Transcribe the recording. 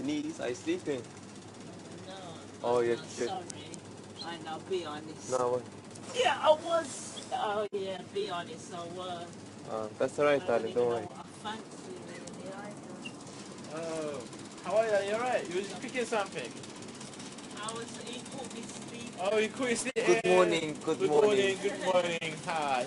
Denise, are you sleeping? No, Oh, I'm you're not good. sorry. And I'll be honest. No, what? Yeah, I was. Oh yeah, be honest. I was. That's alright, I don't darling. even Don't know worry. what I fancy really either. Oh, how are you? You alright? You was cooking something? I was. He put me sleep. Oh, you could see. Good morning. Good Good morning. morning. Good morning. Hi.